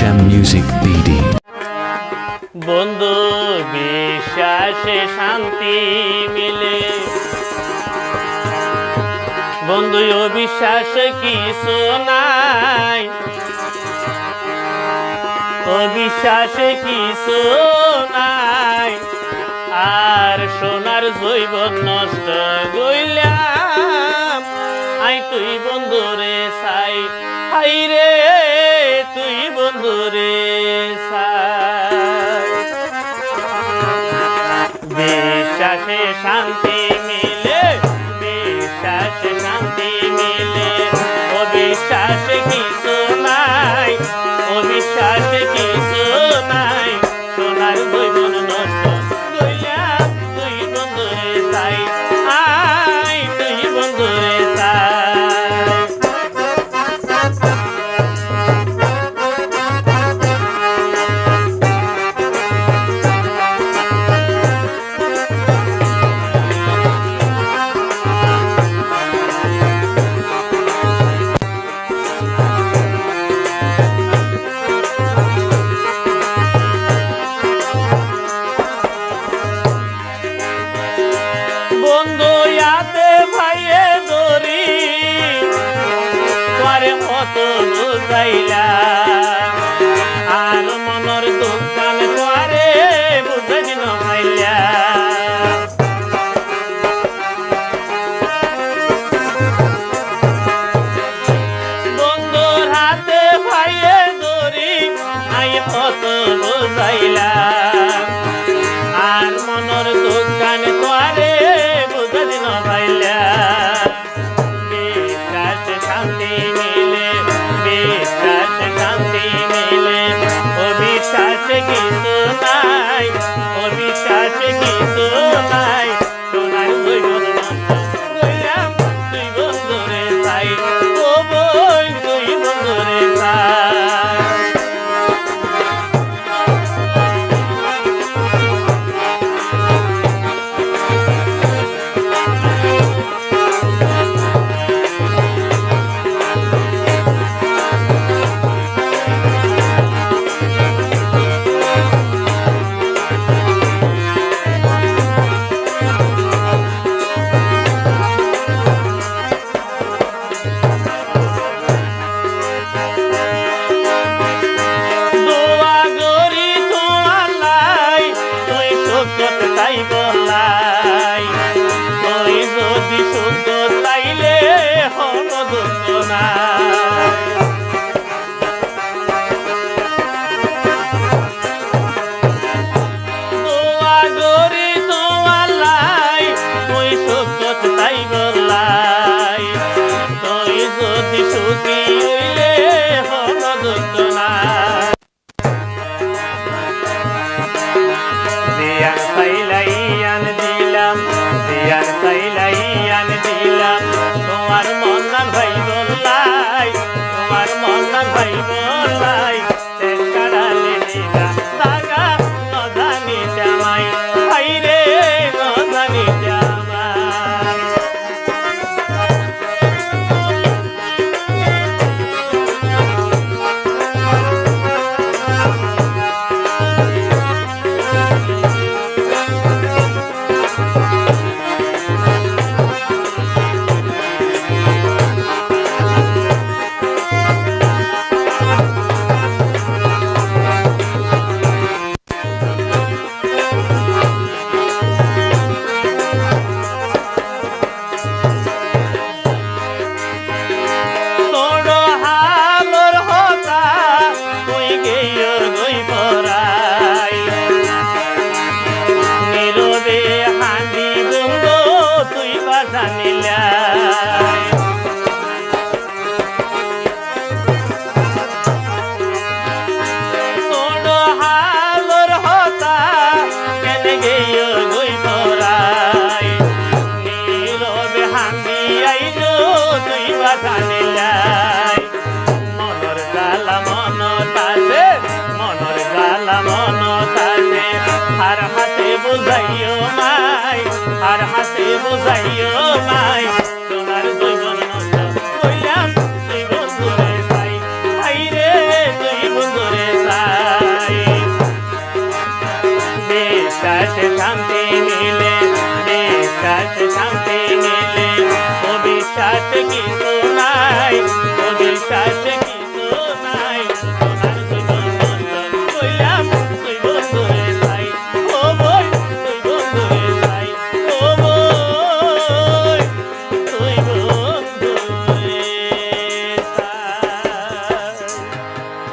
HM Music BD বন্ধু বিশ্বাসে শান্তি মিলে, বন্ধু অবিশ্বাসে কিছু নাই, অবিশ্বাসে কিছু নাই। আর সোনার জৈবন নষ্ট গইলাম, আই তুই বন্ধুরে চাই, হাই রে তুই বন্ধুরে চাই। বিশ্বাসে শান্তি মিলে, বিশ্বাসে শান্তি মিলে, অবিশ্বাসে কিছু নাই, অবিশ্বাসে কিছু নাই। সোনার জৈবন নষ্ট গইলাম, তুই বন্ধুরে চাই, আই তুই বন্ধুরে চাই। বন্ধু ইয়াতে ভাইয়ে দরি তোরে কত বুঝাইলা, আর মনের দোকান তোরে বুঝাই ন ভাইলা। বন্ধুর হাতে ভাইয়ে দরি আই কত বুঝাইলা, আর মনের দোকান তোরে বুঝাই ন ভাইলা। বিশ্বাসে শান্তি মিলে, বিশ্বাসে শান্তি মিলে, অবিশ্বাসে কিছু নাই, অবিশ্বাসে কিছু নাই। সোনার জৈবন নষ্ট গইলাম, তুই বন্ধুরে চাই, ও বই তুই বন্ধুরে চাই। তাই বলাই তুই যদি সুখ চাইলে হন দুঃখ নাই। দোয়া গরি তোমালাই তুই সুখ তাই বলাই, তুই যদি সুখী হইলে হন দুঃখ নাই। দিয়ান চাইলাইয়ান দিলাম, দিয়ান চাইলাইয়ান দিলাম, তোমার মন নান ভাই বললাই, তোমার মন নান ভাই বললাই। শেষ কাড়ালে দিলা দাগা নজানি জামাই, ভাই রে নজানি জামাই। মনর গালা মনত আছে, মনর গালা মনত আছে, আর হাতে বুঝাইও মাই, আর হাতে বুঝাইও মাই। সোনার জৈবন নষ্ট কইলাম তুই বন্ধুরে চাই, ভাই রে তুই বন্ধুরে শান্তি মিলে, বিশ্বাসে শান্তি মিলে, অবিশ্বাসে কিছু নাই।